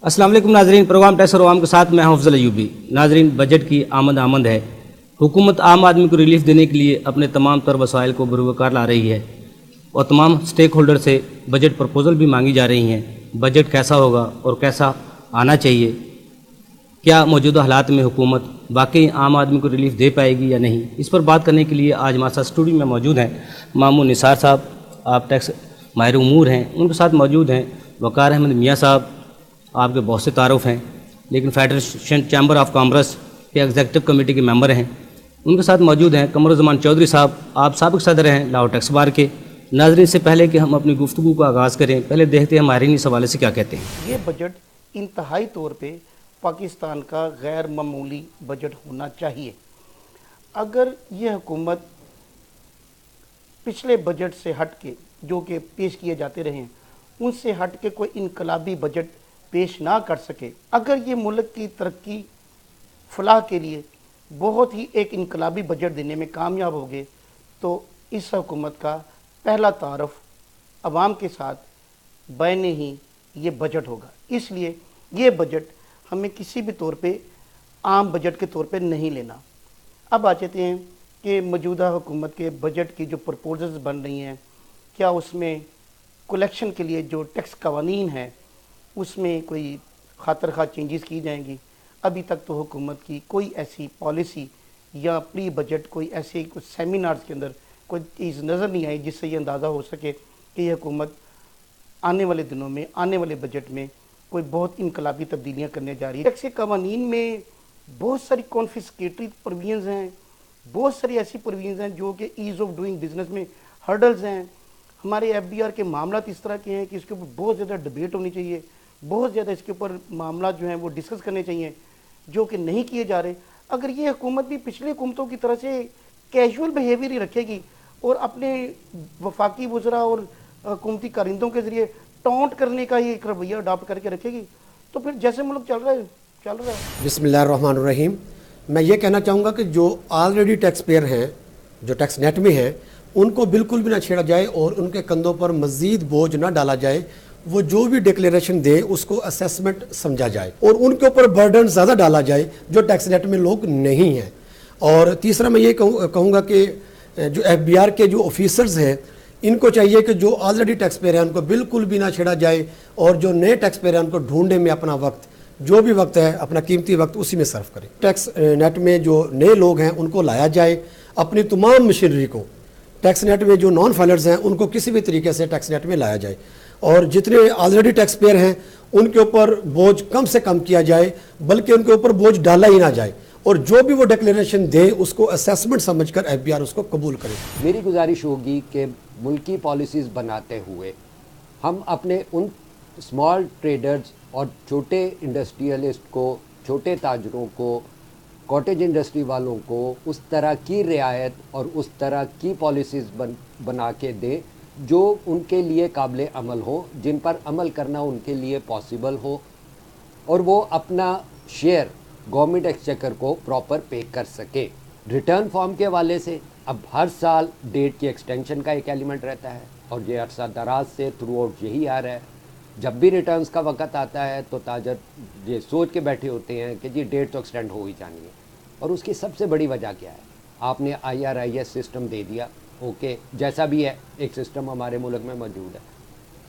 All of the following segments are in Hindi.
अस्सलाम वालेकुम नाजरीन, प्रोग्राम टैक्स और आवाम के साथ मैं हूं अफजल अयूबी। नाजरीन, बजट की आमद है। हुकूमत आम आदमी को रिलीफ देने के लिए अपने तमाम तर वसाइल को बरूकार ला रही है और तमाम स्टेक होल्डर से बजट प्रपोजल भी मांगी जा रही हैं। बजट कैसा होगा और कैसा आना चाहिए, क्या मौजूदा हालात में हुकूमत वाकई आम आदमी को रिलीफ दे पाएगी या नहीं, इस पर बात करने के लिए आज हमारे साथ स्टूडियो में मौजूद हैं मामून निसार साहब, आप टैक्स माहिर उमूर हैं। उनके साथ मौजूद हैं वकार अहमद मियाँ साहब, आपके बहुत से तारुफ हैं लेकिन फेडरेशन चैम्बर ऑफ कॉमर्स के एग्जीक्यूटिव कमेटी के मेंबर हैं। उनके साथ मौजूद हैं कमरुज़्ज़मान चौधरी साहब, आप साबिक़ सदर हैं लाहौर टैक्स बार के। नाज़रीन, से पहले कि हम अपनी गुफ्तगू का आगाज़ करें, पहले देखते हैं माहिरीन इस हवाले से क्या कहते हैं। ये बजट इंतहाई तौर पे पाकिस्तान का गैर मामूली बजट होना चाहिए। अगर ये हुकूमत पिछले बजट से हट के जो कि पेश किए जाते रहे उनसे हट के कोई इनकलाबी बजट पेश ना कर सके, अगर ये मुल्क की तरक्की फलाह के लिए बहुत ही एक इनकलाबी बजट देने में कामयाब हो गए तो इस हुकूमत का पहला तारफ़ अवाम के साथ बैने ही ये बजट होगा। इसलिए ये बजट हमें किसी भी तौर पे आम बजट के तौर पे नहीं लेना। अब आ जाते हैं कि मौजूदा हुकूमत के बजट की जो प्रपोजल्स बन रही हैं, क्या उसमें कलेक्शन के लिए जो टैक्स कवानीन है उसमें कोई खातर खा चेंजेस की जाएंगी। अभी तक तो हुकूमत की कोई ऐसी पॉलिसी या प्री बजट कोई ऐसे कुछ सेमिनार्स के अंदर कोई चीज़ नज़र नहीं आई जिससे ये अंदाज़ा हो सके कि यह हुकूमत आने वाले दिनों में आने वाले बजट में कोई बहुत इनकलाबी तब्दीलियाँ करने जा रही है। टैक्स के कवानीन में बहुत सारी कॉन्फिस्केटरी प्रोविजंस हैं, बहुत सारी ऐसी प्रोविजंस हैं जो कि ईज़ ऑफ डूइंग बिजनेस में हर्डल्स हैं। हमारे FBR के मामला इस तरह के हैं कि इसके ऊपर बहुत ज़्यादा डिबेट होनी चाहिए, बहुत ज़्यादा इसके ऊपर मामला जो हैं वो डिस्कस करने चाहिए जो कि नहीं किए जा रहे। अगर ये हुकूमत भी पिछली हुकूमतों की तरह से कैजुअल बिहेवियर ही रखेगी और अपने वफाकी वज़रा और हुकूमती कारिंदों के ज़रिए टॉन्ट करने का ही एक रवैया अडॉप्ट करके रखेगी तो फिर जैसे मुल्क चल रहा है। बिस्मिल्लाहिर्रहमानिर्रहीम। मैं ये कहना चाहूँगा कि जो ऑलरेडी टैक्स पेयर हैं, जो टैक्स नेट में हैं, उनको बिल्कुल भी ना छेड़ा जाए और उनके कंधों पर मज़ीद बोझ ना डाला जाए। वो जो भी डिक्लेरेशन दे उसको असेसमेंट समझा जाए और उनके ऊपर बर्डन ज़्यादा डाला जाए जो टैक्स नेट में लोग नहीं हैं। और तीसरा मैं ये कहूँगा कि जो FBR के जो ऑफिसर्स हैं इनको चाहिए कि जो ऑलरेडी टैक्स पेयर हैं उनको बिल्कुल भी ना छेड़ा जाए और जो नए टैक्स पेयर हैं उनको ढूंढने में अपना वक्त, जो भी वक्त है, अपना कीमती वक्त उसी में सर्व करें। टैक्स नेट में जो नए लोग हैं उनको लाया जाए, अपनी तमाम मशीनरी को टैक्स नेट में जो नॉन फाइलर्स हैं उनको किसी भी तरीके से टैक्स नेट में लाया जाए और जितने ऑलरेडी टैक्स पेयर हैं उनके ऊपर बोझ कम से कम किया जाए, बल्कि उनके ऊपर बोझ डाला ही ना जाए और जो भी वो डिक्लेरेशन दे उसको असेसमेंट समझकर FBR उसको कबूल करे। मेरी गुजारिश होगी कि मुल्की पॉलिसीज़ बनाते हुए हम अपने उन स्मॉल ट्रेडर्स और छोटे इंडस्ट्रियलिस्ट को, छोटे ताजरों को, कॉटेज इंडस्ट्री वालों को उस तरह की रियायत और उस तरह की पॉलिसीज़ बना के दें जो उनके लिए काबिल अमल हो, जिन पर अमल करना उनके लिए पॉसिबल हो और वो अपना शेयर गवर्नमेंट एक्सचेकर को प्रॉपर पे कर सके। रिटर्न फॉर्म के हवाले से अब हर साल डेट की एक्सटेंशन का एक एलिमेंट रहता है और ये अरसा दराज से थ्रू आउट यही आ रहा है। जब भी रिटर्न्स का वक्त आता है तो ताजर ये सोच के बैठे होते हैं कि जी डेट तो एक्सटेंड हो ही जानी है और उसकी सबसे बड़ी वजह क्या है? आपने IRIS सिस्टम दे दिया, ओके, जैसा भी है एक सिस्टम हमारे मुल्क में मौजूद है,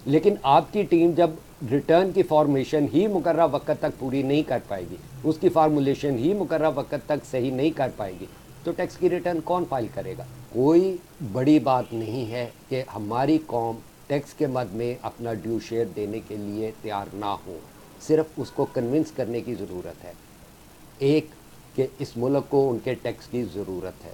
लेकिन आपकी टीम जब रिटर्न की फॉर्मेशन ही मुकर्रर वक्त तक पूरी नहीं कर पाएगी, उसकी फार्मूलेशन ही मुकर्रर वक्त तक सही नहीं कर पाएगी तो टैक्स की रिटर्न कौन फाइल करेगा? कोई बड़ी बात नहीं है कि हमारी कौम टैक्स के मद में अपना ड्यू शेयर देने के लिए तैयार ना हो, सिर्फ उसको कन्विंस करने की ज़रूरत है। एक कि इस मुल्क को उनके टैक्स की ज़रूरत है।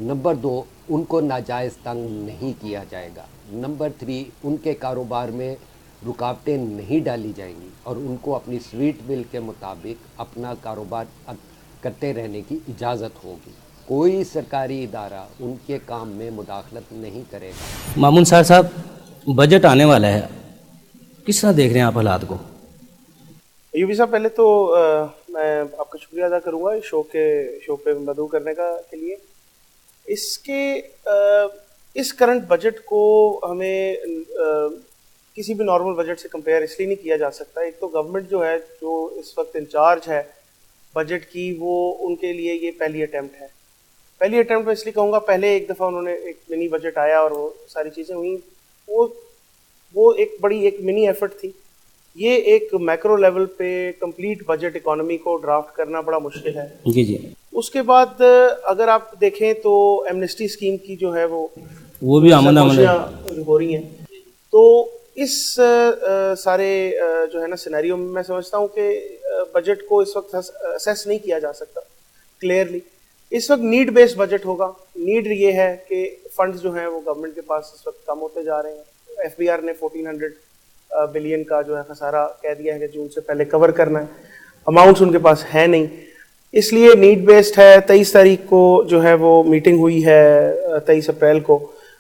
नंबर 2, उनको नाजायज़ तंग नहीं किया जाएगा। नंबर 3, उनके कारोबार में रुकावटें नहीं डाली जाएंगी और उनको अपनी स्वीट बिल के मुताबिक अपना कारोबार करते रहने की इजाज़त होगी। कोई सरकारी इदारा उनके काम में मुदाखलत नहीं करेगा। मामून साहब, बजट आने वाला है, किस तरह देख रहे हैं आप हालात को? यूबी साहब, पहले तो मैं आपका शुक्रिया अदा करूँगा इस शो पे मदऊ करने के लिए। इस करंट बजट को हमें किसी भी नॉर्मल बजट से कंपेयर इसलिए नहीं किया जा सकता। एक तो गवर्नमेंट जो है, जो इस वक्त इंचार्ज है बजट की, वो उनके लिए ये पहली अटैम्प्ट है। पहली अटैम्प्ट में इसलिए कहूँगा, पहले एक दफ़ा उन्होंने एक मिनी बजट आया और वो सारी चीज़ें हुई, वो एक मिनी एफर्ट थी। ये एक मैक्रो लेवल पे कंप्लीट बजट इकोनॉमी को ड्राफ्ट करना बड़ा मुश्किल है। जी जी। उसके बाद अगर आप देखें तो एमनेस्टी स्कीम की जो है वो भी आमद हो रही हैं। तो इस सारे जो है ना सिनेरियो में मैं समझता हूँ कि बजट को इस वक्त असेस नहीं किया जा सकता क्लियरली। इस वक्त नीड बेस्ड बजट होगा। नीड ये है कि फंड्स जो हैं वो गवर्नमेंट के पास इस वक्त कम होते जा रहे हैं। एफबीआर ने 1400 बिलियन का जो है खसारा कह दिया है कि जून से पहले कवर करना है। अमाउंट्स उनके पास है नहीं, इसलिए नीड बेस्ड है। 23 तारीख को जो है वो मीटिंग हुई है, 23 अप्रैल को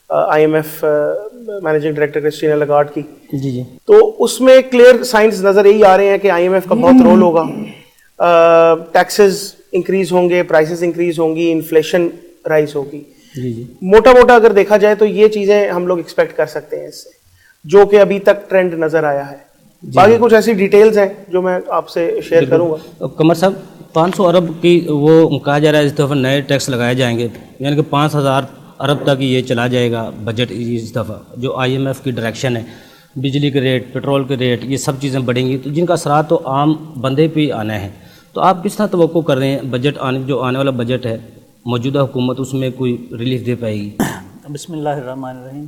IMF managing director Christina Lagarde की। जी जी। तो उसमें क्लियर साइंस नज़र यही आ रहे हैं कि IMF का बहुत रोल होगा। टैक्सेस इंक्रीज होंगे, प्राइसेस इंक्रीज होंगी, इन्फ्लेशन राइज होगी। जी जी। मोटा मोटा अगर देखा जाए तो ये चीज़ें हम लोग एक्सपेक्ट कर सकते हैं इससे, जो कि अभी तक ट्रेंड नज़र आया है। बाकी कुछ ऐसी डिटेल्स हैं जो मैं आपसे शेयर करूंगा। कमर साहब, 500 अरब की वो कहा जा रहा है इस दफ़ा नए टैक्स लगाए जाएंगे, यानी कि 5000 अरब तक ये चला जाएगा बजट इस दफ़ा। जो IMF की डायरेक्शन है, बिजली के रेट, पेट्रोल के रेट, ये सब चीज़ें बढ़ेंगी, तो जिनका असरा तो आम बंदे पे ही आना है। तो आप किस तरह तवक्को कर रहे हैं बजट जो आने वाला बजट है, मौजूदा हुकूमत उसमें कोई रिलीफ दे पाएगी? बिस्मिल्लाहिर्रहमानिर्रहीम।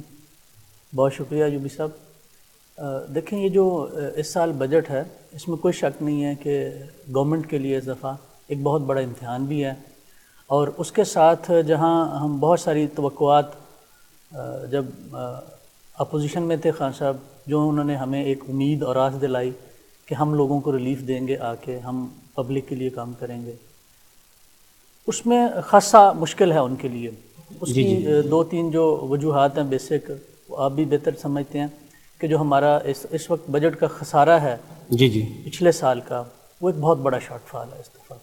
बहुत शुक्रिया यूबी साहब। देखें, ये जो इस साल बजट है, इसमें कोई शक नहीं है कि गवर्नमेंट के लिए इस दफ़ा एक बहुत बड़ा इम्तिहान भी है। और उसके साथ जहां हम बहुत सारी तवक्कुआत जब अपोजिशन में थे खान साहब, जो उन्होंने हमें एक उम्मीद और आस दिलाई कि हम लोगों को रिलीफ देंगे, आके हम पब्लिक के लिए काम करेंगे, उसमें खासा मुश्किल है उनके लिए। उसकी 2-3 जो वजूहात हैं बेसिक, आप भी बेहतर समझते हैं कि जो हमारा इस वक्त बजट का खसारा है जी जी पिछले साल का, वो एक बहुत बड़ा शॉर्टफॉल है इस दफ़ा।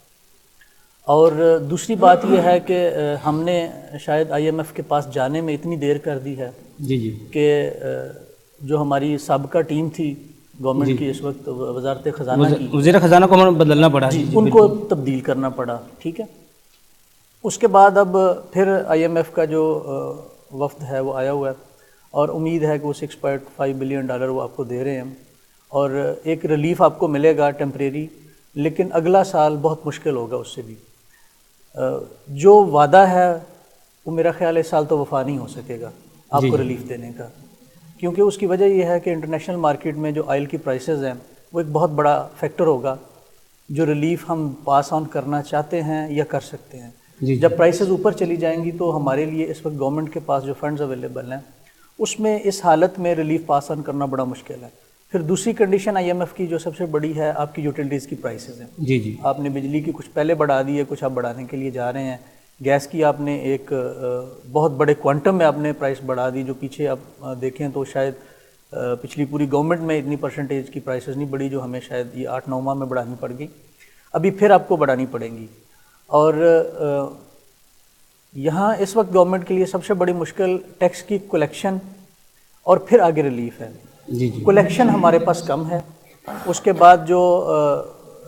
और दूसरी बात यह है कि हमने शायद IMF के पास जाने में इतनी देर कर दी है जी जी कि जो हमारी साबिका टीम थी गवर्नमेंट की, इस वक्त वजारत ख़जाना की, वज़ीर ख़जाना को हमें बदलना पड़ा जी, उनको तब्दील करना पड़ा। ठीक है। उसके बाद अब फिर IMF का जो वफ्द है वो आया हुआ है और उम्मीद है कि वो $6.5 बिलियन वो आपको दे रहे हैं और एक रिलीफ आपको मिलेगा टेम्परेरी, लेकिन अगला साल बहुत मुश्किल होगा उससे भी। जो वादा है वो मेरा ख्याल है इस साल तो वफा नहीं हो सकेगा आपको रिलीफ देने का, क्योंकि उसकी वजह यह है कि इंटरनेशनल मार्केट में जो ऑयल की प्राइसेस हैं वो एक बहुत बड़ा फैक्टर होगा जो रिलीफ हम पास ऑन करना चाहते हैं या कर सकते हैं। जब प्राइसेस ऊपर चली जाएंगी तो हमारे लिए इस वक्त गवर्नमेंट के पास जो फंड्स अवेलेबल हैं उसमें इस हालत में रिलीफ पास ऑन करना बड़ा मुश्किल है। फिर दूसरी कंडीशन IMF की जो सबसे बड़ी है, आपकी यूटिलिटीज़ की प्राइसेस हैं। जी जी। आपने बिजली की कुछ पहले बढ़ा दी है, कुछ आप बढ़ाने के लिए जा रहे हैं। गैस की आपने एक बहुत बड़े क्वांटम में आपने प्राइस बढ़ा दी, जो पीछे आप देखें तो शायद पिछली पूरी गवर्नमेंट में इतनी परसेंटेज की प्राइसेस नहीं बढ़ी जो हमें शायद ये 8-9 माह में बढ़ानी पड़ गई, अभी फिर आपको बढ़ानी पड़ेंगी। और यहाँ इस वक्त गवर्नमेंट के लिए सबसे बड़ी मुश्किल टैक्स की कलेक्शन और फिर आगे रिलीफ है। जी जी। कलेक्शन हमारे पास कम है, उसके बाद जो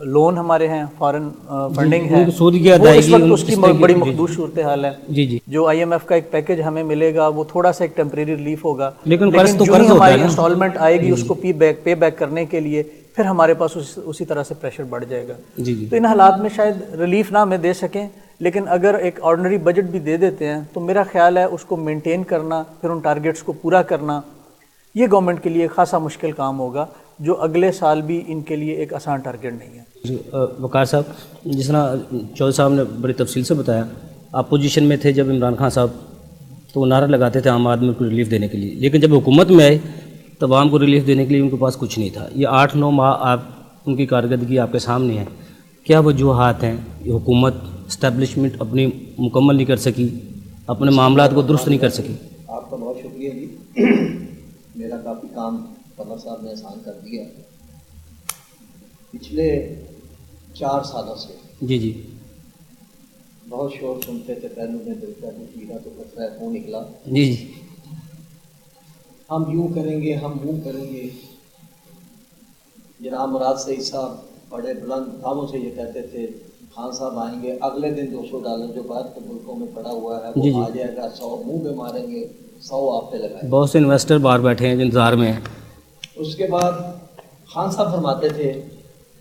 लोन हमारे हैं, फॉरेन फंडिंग है, वो इस वक्त उसकी बड़ी मखदूश सूरत हाल है। जी जी। जो IMF का एक पैकेज हमें मिलेगा वो थोड़ा सा एक टेम्परेरी रिलीफ होगा, लेकिन जो हमारी इंस्टॉलमेंट आएगी उसको पे बैक करने के लिए फिर हमारे पास उसी तरह से प्रेशर बढ़ जाएगा। जी जी। तो इन हालात में शायद रिलीफ ना हमें दे सकें, लेकिन अगर एक ऑर्डिनरी बजट भी दे देते हैं तो मेरा ख्याल है उसको मेंटेन करना, फिर उन टारगेट्स को पूरा करना, ये गवर्नमेंट के लिए खासा मुश्किल काम होगा, जो अगले साल भी इनके लिए एक आसान टारगेट नहीं है। वकार साहब, जिस तरह चौधरी साहब ने बड़ी तफसील से बताया, आप पोजीशन में थे जब इमरान खान साहब तो वो नारा लगाते थे आम आदमी को रिलीफ देने के लिए, लेकिन जब हुकूमत में आए तब आम को रिलीफ देने के लिए उनके पास कुछ नहीं था। ये 8-9 माह आप उनकी कारकर्दगी आपके सामने है, क्या वजूहात हैं? ये हुकूमत इस्टेब्लिशमेंट अपनी मुकम्मल नहीं कर सकी, अपने मामलात को दुरुस्त नहीं कर सकी? आपका बहुत शुक्रिया जी। मेरा काफ़ी काम कमर साहब ने आसान कर दिया। पिछले 4 सालों से जी जी बहुत शोर सुनते थे, पहलू में दिल का कीड़ा तो कचरा क्यों निकला। जी जी। हम यूं करेंगे, हम यूं करेंगे। जनाब मुराद सईद साहब बड़े बुलंद दावों से ये कहते थे खान साहब आएंगे, अगले दिन $200 जो बाहर के मुल्कों में पड़ा हुआ है जी, वो जी। आ जाएगा, 100 मुंह पे मारेंगे, 100 आप पे लगाएंगे। बहुत से इन्वेस्टर बाहर बैठे हैं जो इंतजार में हैं। उसके बाद खान साहब फरमाते थे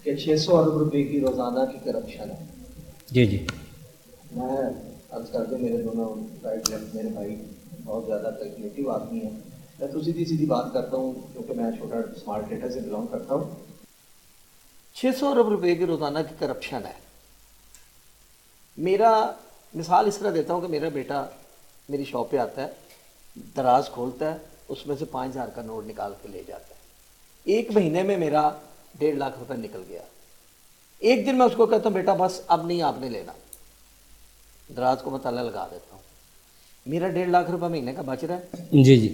कि 600 अरब रुपए की रोज़ाना की करप्शन है। जी जी। मैं अर्ज करके मेरे दोनों राइट लेफ्ट मेरे भाई बहुत ज़्यादा कैलकुलेटिव आदमी हैं। मैं तो सीधी सीधी बात करता हूँ क्योंकि मैं छोटा स्मार्ट डेटा से बिलोंग करता हूँ। 600 अरब रुपए की रोज़ाना की करप्शन है। मेरा मिसाल इस तरह देता हूँ कि मेरा बेटा मेरी शॉप पे आता है, दराज खोलता है, उसमें से 5,000 का नोट निकाल के ले जाता है। एक महीने में मेरा 1.5 लाख रुपए निकल गया। एक दिन मैं उसको कहता हूँ बेटा बस अब नहीं आपने लेना, दराज को मैं ताला लगा देता हूँ। मेरा 1.5 लाख रुपए महीने का बच रहा है। जी जी।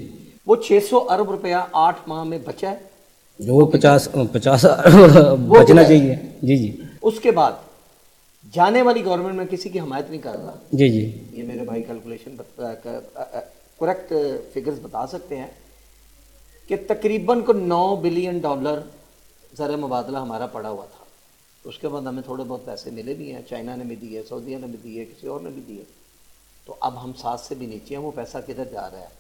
वो 600 अरब रुपया 8 माह में बचा है। वो 50 वो बचना है। चाहिए। जी जी। उसके बाद जाने वाली गवर्नमेंट में किसी की हमायत नहीं कर रहा। जी जी। ये मेरे भाई कैलकुलेशन करेक्ट फिगर्स बता सकते हैं कि तकरीबन को $9 बिलियन ज़र मुबादला हमारा पड़ा हुआ था। उसके बाद हमें थोड़े बहुत पैसे मिले भी हैं, चाइना ने भी दिए, सऊदीया ने भी दिए, किसी और ने भी दिए। तो अब हम 7 से भी नीचे हैं। वो पैसा किधर जा रहा है?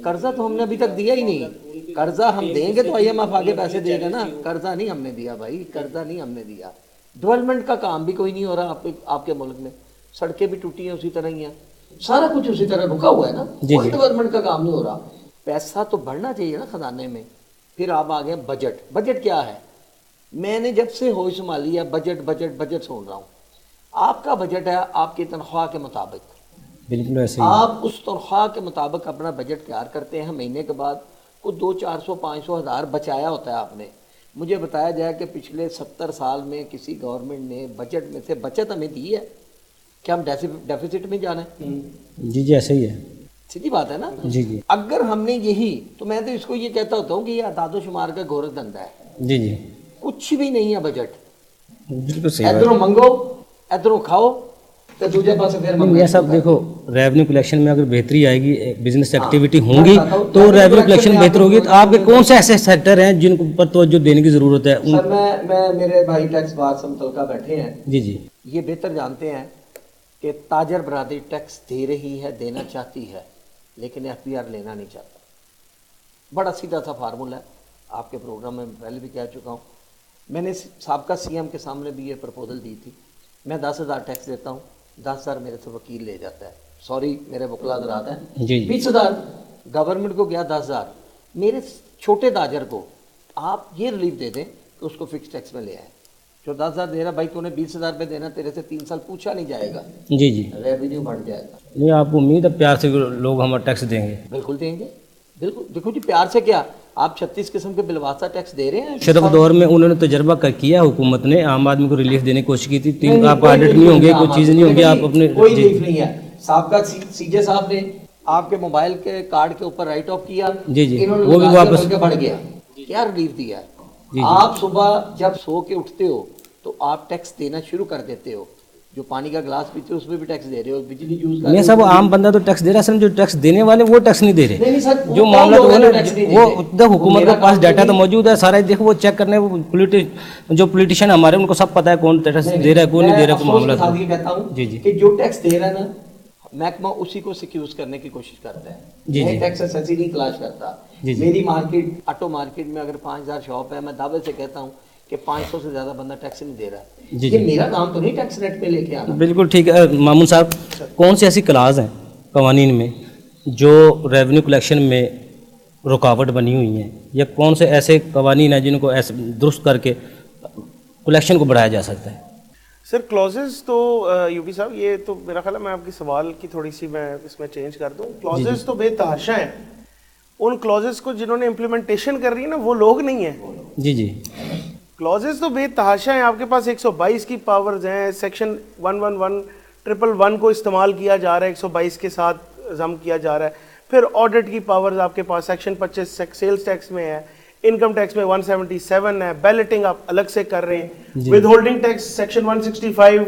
कर्जा तो हमने अभी तक दिया ही नहीं। कर्जा हम देंगे तो IMF आगे पैसे देगा ना। कर्जा नहीं हमने दिया भाई, कर्जा नहीं हमने दिया। डेवलपमेंट का काम भी कोई नहीं हो रहा आपके मुल्क में। सड़कें भी टूटी हैं उसी तरह ही हैं, सारा कुछ उसी तरह रुका हुआ है ना। कोई डेवलपमेंट का काम नहीं हो रहा। पैसा तो बढ़ना चाहिए ना खजाने में। फिर आप आ गए बजट। बजट क्या है? मैंने जब से होश संभाली है बजट बजट बजट सुन रहा हूँ। आपका बजट है आपकी तनख्वाह के मुताबिक। बिल्कुल ऐसे ही। आप उस तनख्वाह के मुताबिक अपना बजट तैयार करते हैं। महीने के बाद कुछ 200, 400, 500 हज़ार बचाया होता है आपने। मुझे बताया जाए कि पिछले 70 साल में किसी गवर्नमेंट ने बजट में से बचत हमें दी है? क्या हम डेफिसिट में जाना है? जी जी ऐसे ही है। सीधी बात है ना। जी जी। अगर हमने यही, तो मैं तो इसको ये कहता होता हूँ कि ये आदादो शुमार का घोर धंधा है। जी जी। कुछ भी नहीं है बजट। बिल्कुल सही बात। इधरों मंगो, इधरों खाओ, तो दूसरे पास फिर नहीं, ये सब देखो, रेवेन्यू कलेक्शन में अगर बेहतरी आएगी, बिजनेस एक्टिविटी हाँ, होंगी मैं बताता हूँ, तो रेवेन्यू revenue कलेक्शन collection बेहतर में होगी। आपको तो आपके कौन से ऐसे सेक्टर हैं जिनको पर तवज्जो देने की जरूरत है? सर मैं मेरे भाई टैक्स बार से मुतलका बैठे हैं। जी जी। ये बेहतर जानते हैं कि ताजर बरादरी टैक्स दे रही है, देना चाहती है, लेकिन FBR लेना नहीं चाहता। बड़ा सीधा सा फार्मूला है। आपके प्रोग्राम में पहले भी कह चुका हूँ। मैंने साबका CM के सामने भी ये प्रपोजल दी थी। मैं 10,000 टैक्स देता हूँ, 10,000 मेरे से वकील ले जाता है। सॉरी मेरे वकला हज़रात हैं। जी जी। 20,000 गवर्नमेंट को गया, 10,000 मेरे छोटे ताजर को आप ये रिलीफ दे दें कि उसको फिक्स टैक्स में ले आए। जो 10,000 दे रहा भाई तूने 20,000 पे देना, तेरे से 3 साल पूछा नहीं जाएगा, जी जी। रेवेन्यू बढ़ जाएगा। नहीं, आपको उम्मीद है प्यार से लोग हमारा टैक्स देंगे? बिल्कुल देंगे, बिल्कुल। देखो जी प्यार से क्या, आप 36 किस्म के बिलवासा टैक्स दे रहे हैं। शरफ दौर में उन्होंने तजर्बा कर किया, हुकूमत ने आम आदमी को रिलीफ देने की कोशिश की थी। नहीं, आप कोई ऑडिट relief नहीं होंगे, आम कोई चीज़ नहीं आदमी होंगी, को। आप अपने कोई जी रिलीफ नहीं है। साहब CJ साहब ने आपके मोबाइल के कार्ड के ऊपर राइट ऑफ किया, जी जी, इन्होंने वो भी लगा दिया, वापस बल्कि बढ़ गया। क्या रिलीफ दिया है? जी। आप सुबह जब सो के उठते हो तो आप टैक्स देना शुरू कर देते हो। जो पानी का गिलास पीते हो उसमें भी टैक्स दे रहे हो, बिजली यूज कर नहीं सब आम बंदा तो टैक्स दे रहा है, सर जो टैक्स देने वाले वो टैक्स नहीं दे नहीं, रहे। नहीं सर, जो वो मामला कौन तो है लोग ना, हैं टैक्स नहीं वो देते? उधर हुकूमत मेरा के पास काम डाटा तो नहीं। मौजूद है सारा। देखो वो चेक करने, वो जो पॉलिटिशियन हमारे उनको सब पता है कौन टैक्स दे रहा है कौन नहीं दे रहा है, कोई मामला मैं तो। कहता हूँ जी जी। कि जो टैक्स दे रहा है ना, महकमा उसी को सिक्यूज करने की कोशिश करता है। जी, मैं जी। टैक्स एसेसी नहीं तलाश करता। जी, जी। मेरी मार्केट, ऑटो मार्केट में अगर 5,000 शॉप है, मैं दावे से कहता हूँ कि 500 से ज्यादा बंदा टैक्स नहीं दे रहा है। जी, ये जी। मेरा काम तो नहीं टैक्स रेट पे लेके आना। बिल्कुल ठीक है। मामून साहब, कौन सी ऐसी क्लास हैं कवानीन में जो रेवेन्यू कलेक्शन में रुकावट बनी हुई हैं, या कौन से ऐसे कवानीन हैं जिनको ऐसे दुरुस्त करके कलेक्शन को बढ़ाया जा सकता है? सर क्लॉजेस तो यूपी साहब, ये तो मेरा ख्याल है मैं आपकी सवाल की थोड़ी सी मैं इसमें चेंज कर दूं। क्लॉजेस तो बेतहाशा हैं। उन क्लॉजेस को जिन्होंने इम्प्लीमेंटेशन कर रही है ना, वो लोग नहीं है। जी जी। क्लॉजेस तो बेतहाशा हैं। आपके पास 122 की पावर्स हैं। सेक्शन 111 को इस्तेमाल किया जा रहा है, 122 के साथ जम किया जा रहा है। फिर ऑडिट की पावर्स आपके पास सेक्शन 25 सेल्स टैक्स में है, इनकम टैक्स में 177 है, बैलेटिंग आप अलग से कर रहे हैं, विद होल्डिंग टैक्स सेक्शन 165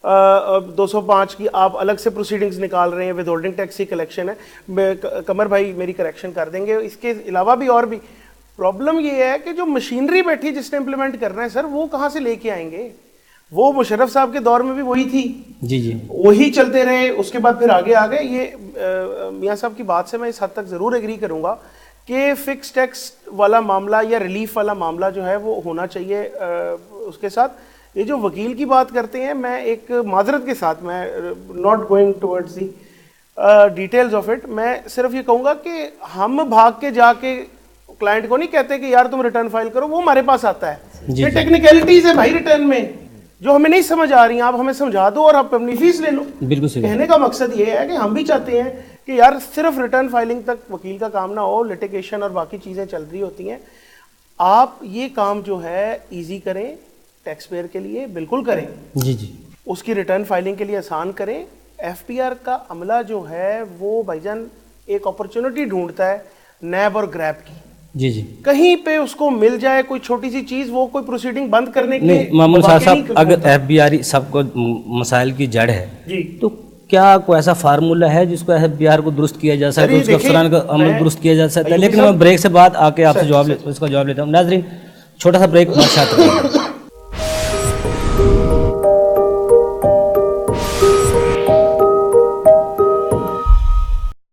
205 की आप अलग से प्रोसीडिंग्स निकाल रहे हैं, विद होल्डिंग टैक्स की कलेक्शन है। कमर भाई मेरी करेक्शन कर देंगे। इसके अलावा भी और भी प्रॉब्लम ये है कि जो मशीनरी बैठी है जिसने इंप्लीमेंट करना है सर, वो कहाँ से लेके आएंगे? वो मुशर्रफ साहब के दौर में भी वही थी, जी जी, वही चलते रहे, उसके बाद फिर आगे आ गए। ये मियाँ साहब की बात से मैं इस हद तक ज़रूर एग्री करूँगा कि फिक्स टैक्स वाला मामला या रिलीफ वाला मामला जो है वो होना चाहिए। उसके साथ ये जो वकील की बात करते हैं, मैं एक माजरत के साथ, मैं not going towards the details of it, मैं सिर्फ ये कहूँगा कि हम भाग के जाके क्लाइंट को नहीं कहते कि यार तुम रिटर्न फाइल करो, वो हमारे पास आता है। ये टेक्निकलिटीज है भाई रिटर्न में जो हमें नहीं समझ आ रही हैं, आप हमें समझा दो और आप अपनी फीस ले लो। बिल्कुल सही। कहने का मकसद ये है कि हम भी चाहते हैं कि यार सिर्फ रिटर्न फाइलिंग तक वकील का काम ना हो, लिटिगेशन और बाकी चीज़ें चल रही होती हैं। आप ये काम जो है इजी करें, टैक्स पेयर के लिए बिल्कुल करें, जी जी, उसकी रिटर्न फाइलिंग के लिए आसान करें। एफपीआर का अमला जो है वो भाईजान एक अपॉर्चुनिटी ढूंढता है नैब और ग्रैब की, जी जी, कहीं पे उसको मिल जाए कोई छोटी सी चीज, वो कोई प्रोसीडिंग बंद करने के नहीं मामून वाकई साहब, नहीं अगर करता। एफबीआर सबको मसाइल की जड़ है, जी, तो क्या कोई ऐसा फार्मूला है जिसको एफबीआर को दुरुस्त किया जा सकता है, उसके अफसरान का अमल दुरुस्त किया जा सकता है? लेकिन मैं ब्रेक से बाद आके आपसे इसका जवाब लेता हूँ। नाजरीन, छोटा सा ब्रेक,